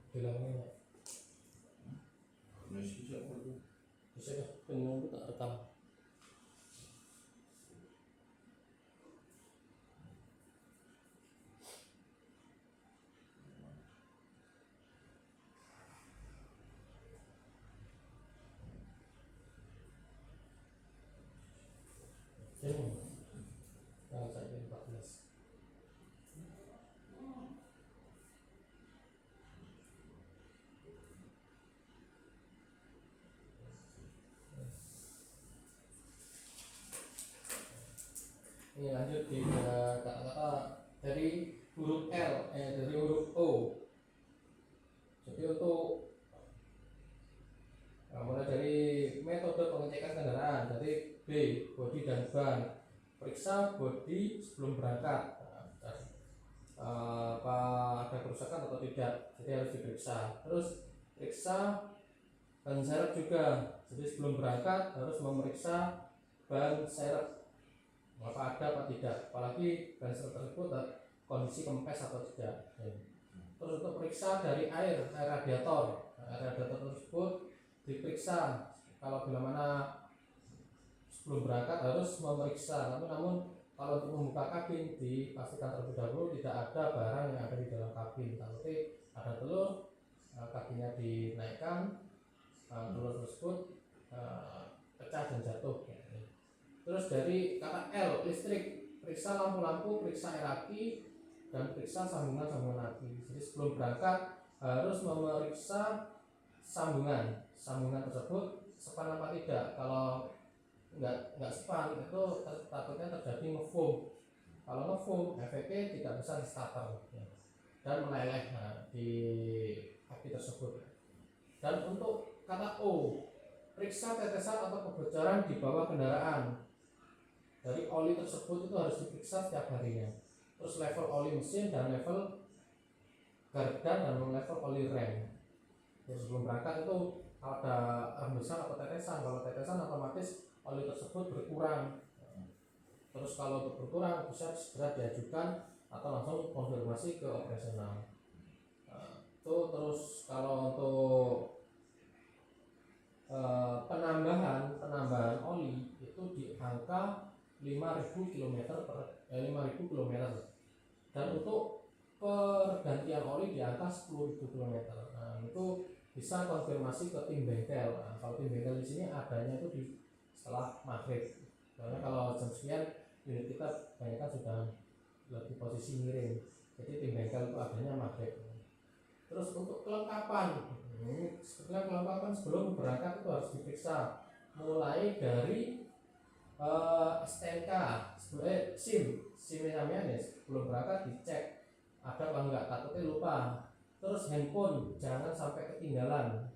bilangnya Masih siapa tuh? bisa ya penunggu tak rekam. Ini yang saya 14. Ini lanjut di kata-kata dari huruf L, dari huruf O. Jadi untuk mulai dari metode pengecekan kendaraan, dari B, bodi dan ban, periksa bodi sebelum berangkat. Apa ada kerusakan atau tidak, jadi harus diperiksa. Terus periksa ban serep juga, jadi sebelum berangkat harus memeriksa ban serep apa ada apa tidak, apalagi ban serep tersebut kondisi kempes atau tidak. Terus untuk periksa dari air radiator, radiator tersebut diperiksa. Kalau bila mana sebelum berangkat harus memeriksa, namun kalau untuk membuka kabin dipastikan terlebih dahulu tidak ada barang yang ada di dalam kabin. Nanti ada telur, kabinnya dinaikkan, telur tersebut pecah dan jatuh. Terus dari kata L, listrik, periksa lampu-lampu, periksa air aki, dan periksa sambungan-sambungan aki. Jadi sebelum berangkat harus memeriksa sambungan tersebut sepan apa tidak. Kalau nggak sepan itu takutnya terjadi ngefoam. Kalau ngefoam efeknya tidak bisa di starter dan meleleh di aki tersebut. Dan untuk kata O, periksa tetesan atau kebocoran di bawah kendaraan. Dari oli tersebut itu harus diperiksa setiap harinya. Terus level oli mesin dan level gardan dan level oli rem. Jadi sebelum berangkat itu ada rembesan atau tetesan. Kalau tetesan otomatis oli tersebut berkurang. Terus kalau untuk berkurang bisa segera diajukan atau langsung konfirmasi ke operasional. Itu terus kalau untuk penambahan oli itu di angka 5.000 km dan untuk pergantian oli di angka 10.000 km. Nah, itu bisa konfirmasi ke tim bengkel. Nah, kalau tim bengkel di sini adanya itu di setelah maghrib. Karena kalau jam sekian unit kita kebanyakan sudah lebih posisi miring. Jadi tim bengkel itu adanya maghrib. Terus untuk kelengkapan, kelengkapan sebelum berangkat itu harus diperiksa, mulai dari STNK, SIM-nya sebelum berangkat dicek ada apa enggak, takutnya lupa. Terus handphone jangan sampai ketinggalan.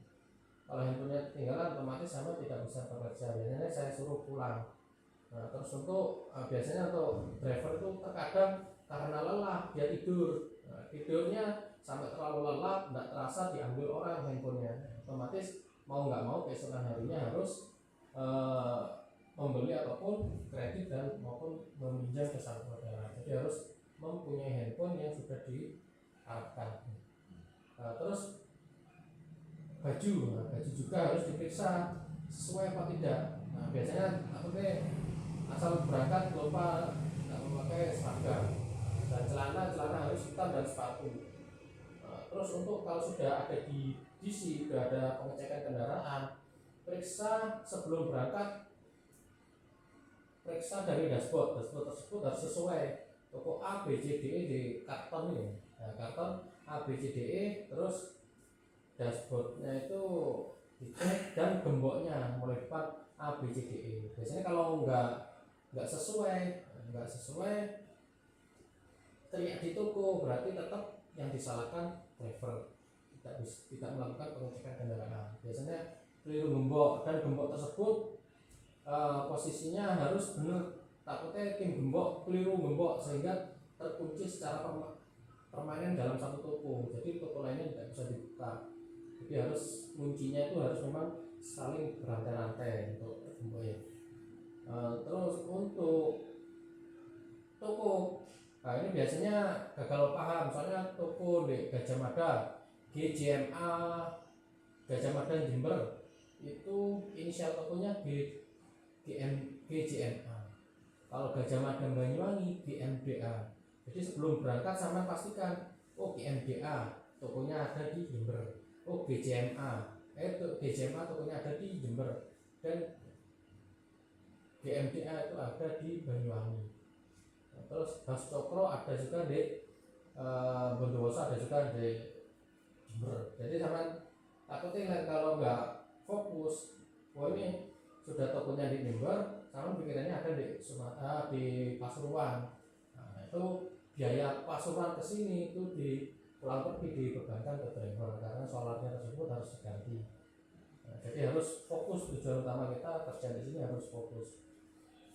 Kalau handphonenya ketinggalan otomatis sama tidak bisa bekerja. Biasanya saya suruh pulang. Nah, terus untuk biasanya untuk driver itu terkadang karena lelah dia tidur. Nah, tidurnya sampai terlalu lelah, tidak terasa diambil orang handphonenya. Otomatis mau nggak mau keesokan harinya harus membeli ataupun kredit dan maupun meminjam ke saudara. Jadi harus mempunyai handphone yang sudah diarahkan. Terus baju juga harus diperiksa sesuai apa tidak. Nah, biasanya asal berangkat lupa nggak memakai seragam dan celana harus hitam dan sepatu. Terus untuk kalau sudah ada di DC, sudah ada pengecekan kendaraan, periksa sebelum berangkat. Periksa dari dashboard tersebut harus sesuai toko A, B, C, D, E di karton ini. Nah, karton A, B, C, D, E, terus dashboardnya itu dicek dan gemboknya mulai depan A, B, C, D, E. Biasanya kalau nggak sesuai teriak di toko, berarti tetap yang disalahkan driver, tidak melakukan pengecekan kendaraan. Biasanya keliru gembok dan gembok tersebut posisinya harus benar, takutnya tim gembok keliru gembok sehingga terkunci secara permanen dalam satu toko, jadi toko lainnya tidak bisa dibuka. Jadi harus kuncinya itu harus memang saling berantai-rantai untuk gemboknya. Terus untuk toko, nah ini biasanya gagal paham, soalnya toko di Gajah Mada GJMA Gajah Mada Jember itu inisial tokonya GJMA. Kalau Gajah Mada Banyuwangi GMDA. Jadi sebelum berangkat sama pastikan, oh GMDA tokonya ada di Jember, oh GJMA GJMA tokonya ada di Jember, dan GMDA itu ada di Banyuwangi. Terus Bas Cokro ada juga di Bondowoso, ada juga di Jember. Jadi sama takutnya kalau nggak fokus, wah ini sudah tokonya di Jember, sama pikirannya ada di di Pasuruan. Nah, itu biaya Pasuruan ke sini itu di pulang pergi dibebankan ke driver karena solarnya tersebut harus diganti. Nah, jadi harus fokus, tujuan utama kita kerja di sini harus fokus.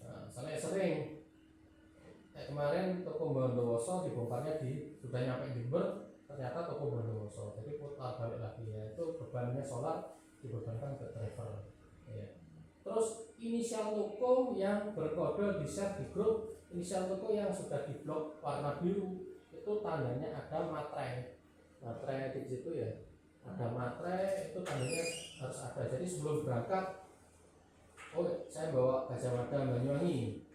Nah, saya sering kemarin toko Bondowoso dibongkarnya sudah nyampe Jember, ternyata toko Bondowoso, jadi putar balik lagi, ya itu bebannya solar dibebankan ke driver ya. Terus inisial toko yang berkode di share di grup, inisial toko yang sudah di blok warna biru itu tandanya ada materai di situ ya, ada materai itu tandanya harus ada. Jadi sebelum berangkat, oh saya bawa Gajah Mada Banyuwangi,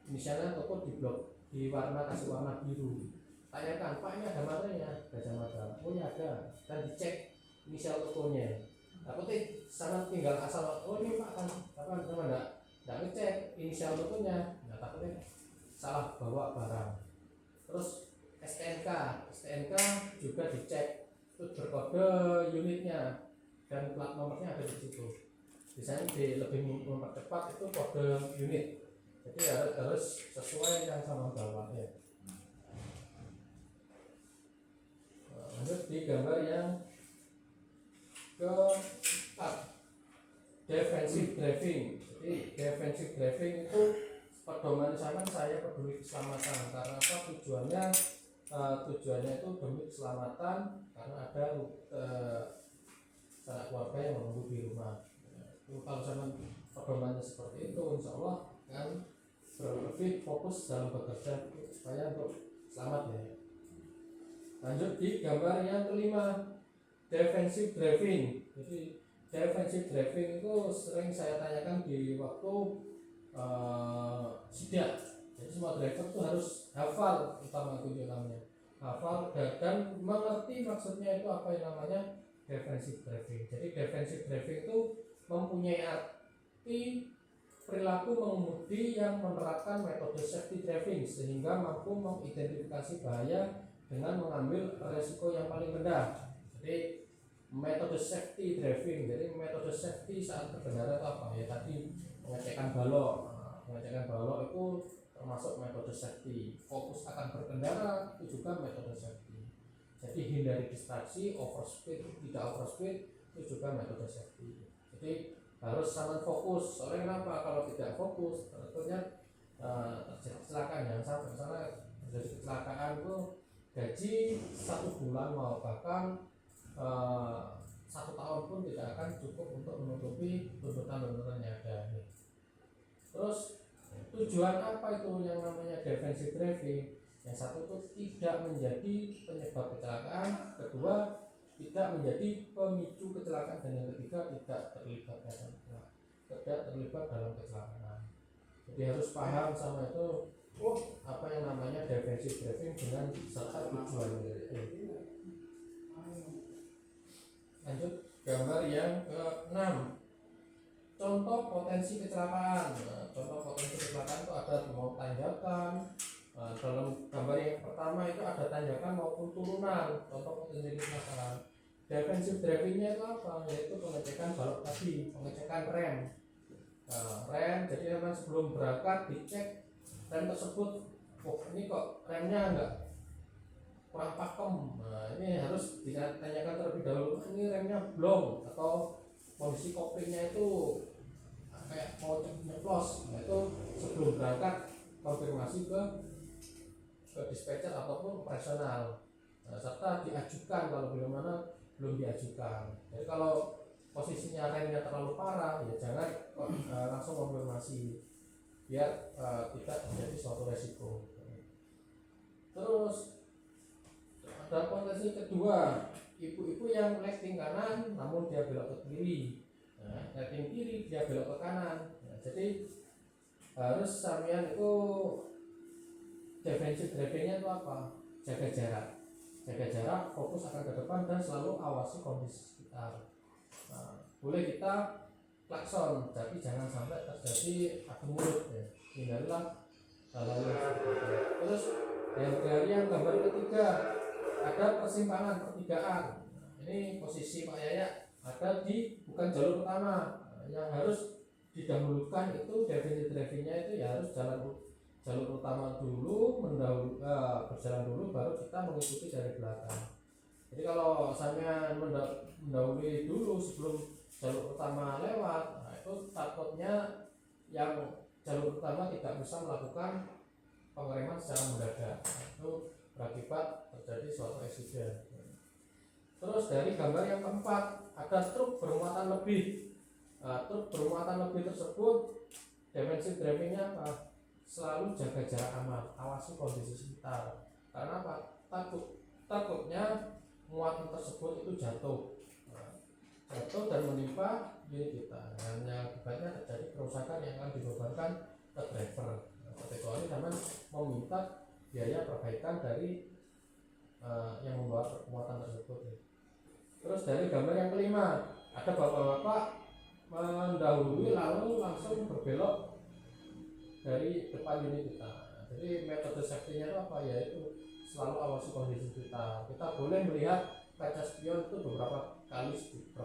misalnya toko di blok di kasih warna biru, tanyakan Pak ini ada materainya Gajah Mada, oh ya ada, dan dicek inisial tokonya. Takutnya sana tinggal asal, oh ini Pak kan apa namanya nggak ngecek inisial tokonya, nah takutnya salah bawa barang. Terus STNK juga dicek, itu berkode unitnya dan plat nomornya ada di situ. Biasanya lebih mempercepat itu kode unit. Jadi harus sesuai yang sama bawa ya. Lanjut di gambar yang keempat, defensive driving. Jadi defensive driving itu pedoman zaman saya peduli keselamatan. Karena apa? Tujuannya itu demi keselamatan, karena ada sanak keluarga yang menunggu di rumah. Kalau zaman pedomannya seperti itu, insya Allah kan lebih fokus dalam bekerja supaya untuk selamat ya. Lanjut di gambar yang kelima, defensive driving. Jadi defensive driving itu sering saya tanyakan di waktu sidak. Jadi semua driver itu harus hafal kunci utamanya, hafal dan mengerti maksudnya itu apa yang namanya defensive driving. Jadi defensive driving itu mempunyai arti perilaku mengemudi yang menerapkan metode safety driving sehingga mampu mengidentifikasi bahaya dengan mengambil resiko yang paling rendah. Jadi metode safety driving, jadi metode safety saat berkendara itu apa ya, tadi pengecekan balok. Pengecekan balok itu termasuk metode safety. Fokus akan berkendara itu juga metode safety. Jadi hindari distraksi, overspeed, tidak overspeed itu juga metode safety. Jadi harus sangat fokus. Soalnya kenapa? Kalau tidak fokus, tentunya terjadi kecelakaan. Yang sampai misalnya terjadi kecelakaan itu gaji 1 bulan mau bahkan 1 tahun pun tidak akan cukup untuk menutupi tuntutan-tuntutan yang ada. Terus tujuan apa itu yang namanya defensive driving? Yang satu itu tidak menjadi penyebab kecelakaan, kedua tidak menjadi pemicu kecelakaan, dan yang ketiga tidak terlibat dalam kecelakaan. Jadi harus paham sama itu, apa yang namanya defensive driving dengan serta tujuannya. Lanjut gambar yang ke-6, contoh potensi kecelakaan. Contoh potensi kecelakaan itu ada mau tanjakan. Dalam gambar yang pertama itu ada tanjakan maupun turunan. Contoh potensi kecelakaan. Defensive drivingnya itu apa? Yaitu pengecekan balok tadi, pengecekan rem. Rem, jadi memang sebelum berangkat dicek rem tersebut. Oh ini kok remnya enggak kurang pakem. Nah ini harus ditanyakan terlebih dahulu, ini remnya belum, atau kondisi koplingnya itu kayak mau nyeplos. Nah, itu sebelum berangkat konfirmasi ke dispatcher ataupun operasional. Nah, serta diajukan kalau belum diajukan. Jadi kalau posisinya remnya terlalu parah ya jangan langsung konfirmasi biar tidak terjadi suatu resiko. Terus ada potensi kedua, ibu-ibu yang lighting kanan namun dia belok ke kiri, lighting kiri dia belok ke kanan. Jadi harus sampean itu defensive drivingnya itu apa? Jaga jarak, fokus akan ke depan dan selalu awasi kondisi sekitar. Boleh kita klakson, tapi jangan sampai terjadi adu mulut ya. Hindarilah hal-hal yang seperti itu. Terus dari yang gambar ketiga ada persimpangan pertigaan. Ini posisi Pak Yaya ada di bukan jalur utama, yang harus didahulukan itu defensive drivingnya itu ya harus jalur utama dulu, berjalan dulu baru kita mengikuti dari belakang. Jadi kalau saya mendahului dulu sebelum jalur utama lewat, itu takutnya yang jalur utama tidak bisa melakukan pengereman secara mendadak, itu berakibat terjadi suatu eksiden. Terus dari gambar yang keempat ada truk bermuatan lebih. Truk bermuatan lebih tersebut defensive drivingnya apa? Selalu jaga jarak aman, awasi kondisi sekitar. Karena apa? Takutnya muatan tersebut itu jatuh dan menimpa unit kita, dan yang akibatnya terjadi kerusakan yang akan dibebankan ke driver. Kecuali teman meminta biaya perbaikan dari yang membawa muatan tersebut. Terus dari gambar yang kelima ada bapak-bapak mendahului lalu langsung berbelok dari depan unit kita. Jadi metode safety-nya itu apa? Yaitu selalu awasi kondisi kita. Kita boleh melihat kaca spion itu beberapa kali 5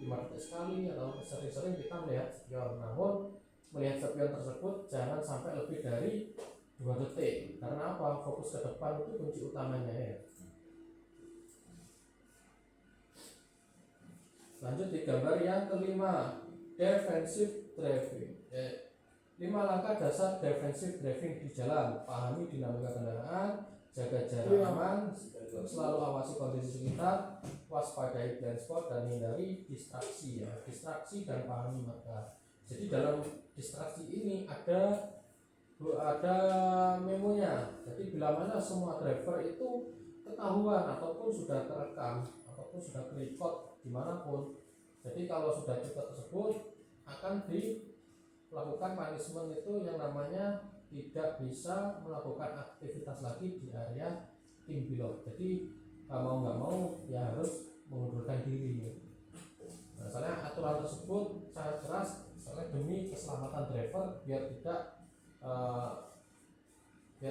detik sekali atau sering-sering kita melihat spion. Namun melihat spion tersebut jangan sampai lebih dari 2 detik. Karena apa? Fokus ke depan itu kunci utamanya ya. Lanjut di gambar yang kelima, defensive driving. 5 langkah dasar defensive driving di jalan. Pahami dinamika kendaraan, jaga jarak aman, selalu awasi kondisi sekitar, waspadai blind spot dan hindari distraksi ya. Distraksi dan pahami marka. Jadi dalam distraksi ini ada memonya. Jadi bila mana semua driver itu ketahuan ataupun sudah terekam ataupun sudah record dimanapun. Jadi kalau sudah cepat tersebut akan dilakukan punishment itu yang namanya tidak bisa melakukan aktivitas lagi di area tim pilot. Jadi mau nggak mau ya harus mengundurkan diri. Nah, soalnya aturan tersebut sangat keras, soalnya demi keselamatan driver biar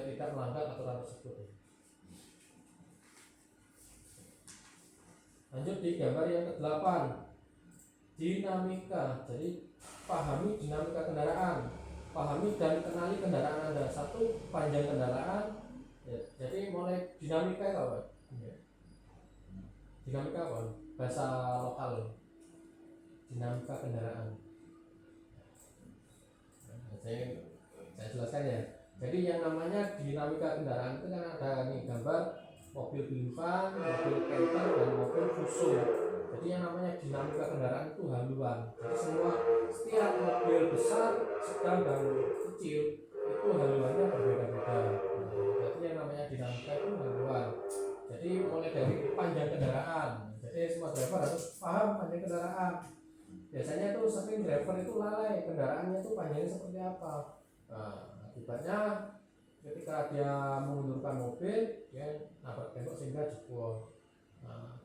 tidak melanggar aturan tersebut. Lanjut di gambar yang ke-8, dinamika. Jadi pahami dinamika kendaraan, pahami dan kenali kendaraan Anda. 1, panjang kendaraan ya, jadi mulai dinamika itu apa? Dinamika apa? Bahasa lokal, dinamika kendaraan. Saya jelaskan ya. Jadi yang namanya dinamika kendaraan itu kan ada nih gambar mobil Binvan, mobil Panther dan mobil Fuso. Jadi yang namanya dinamika kendaraan itu haluan. Jadi setiap mobil besar, sedang dan kecil itu haluannya berbeda-beda. Jadi yang namanya dinamika itu haluan. Jadi mulai dari panjang kendaraan. Jadi semua driver harus paham panjang kendaraan. Biasanya tuh sering driver itu lalai kendaraannya itu panjangnya seperti apa. Akibatnya ketika dia mengundurkan mobil dia nabrak tembok sehingga jebol.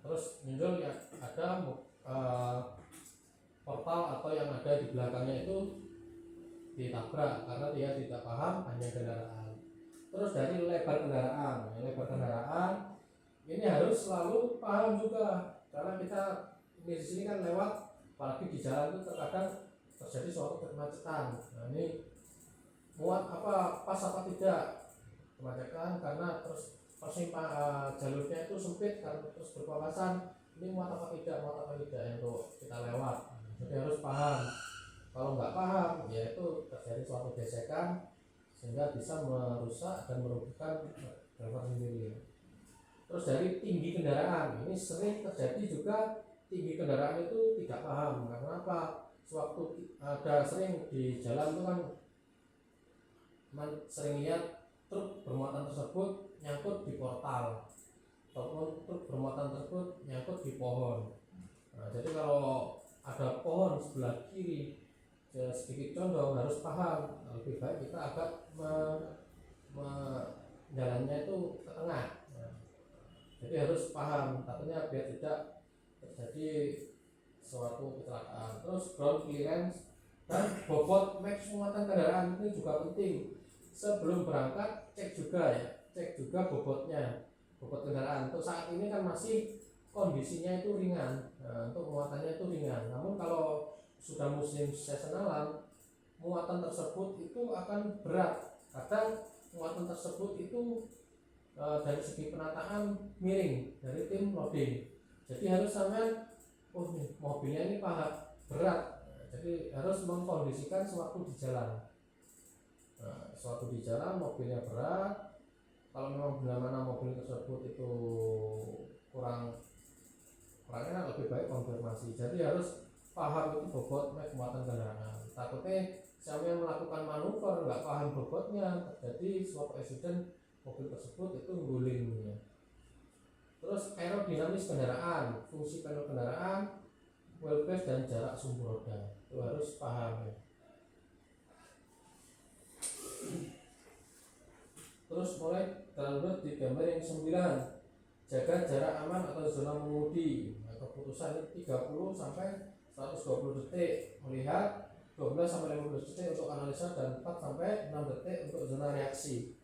Terus muncul ya ada portal atau yang ada di belakangnya itu ditabrak karena dia tidak paham panjang kendaraan. Terus dari lebar kendaraan ini harus selalu paham juga, karena kita di sini kan lewat, apalagi di jalan itu terkadang terjadi suatu kemacetan. Nah ini muat pas apa tidak kemacetan karena terus jalurnya itu sempit karena terus berpapasan, ini muat apa tidak untuk kita lewat. Jadi harus paham. Kalau nggak paham ya itu terjadi suatu gesekan sehingga bisa merusak dan merugikan driver sendiri. Terus dari tinggi kendaraan, ini sering terjadi juga tinggi kendaraan itu tidak paham. Karena apa? Sewaktu ada sering di jalan itu kan sering lihat truk bermuatan tersebut nyangkut di portal. ataupun truk bermuatan tersebut nyangkut di pohon. Nah, jadi kalau ada pohon sebelah kiri sedikit condong, harus paham lebih baik kita agak jalannya itu ke tengah. Nah, jadi harus paham takutnya biar tidak terjadi suatu kecelakaan. Terus ground clearance dan bobot max muatan kendaraan ini juga penting. Sebelum berangkat cek juga ya, cek juga bobot kendaraan. Untuk saat ini kan masih kondisinya itu ringan, nah, untuk muatannya itu ringan. Namun kalau sudah musim seasonalan, muatan tersebut itu akan berat. Kadang muatan tersebut itu dari segi penataan miring dari tim loading. Jadi harus sampai mobilnya ini berat. Jadi harus mengkondisikan sewaktu di jalan. Nah, sewaktu di jalan mobilnya berat. Kalau memang benar-benar mobil tersebut itu kurangnya lebih baik konfirmasi. Jadi harus paham itu bobot muatan kendaraan. Takutnya saya melakukan manuver nggak paham bobotnya, terjadi suatu accident mobil tersebut itu guling. Terus aerodinamis kendaraan, fungsi panel kendaraan, wheelbase dan jarak sumbu roda itu harus paham ya. Terus mulai download di gambar yang 9, jaga jarak aman atau zona mengemudi. Nah, keputusan 30 sampai 120 detik melihat, 12 sampai 15 detik untuk analisa, dan 4 sampai 6 detik untuk zona reaksi.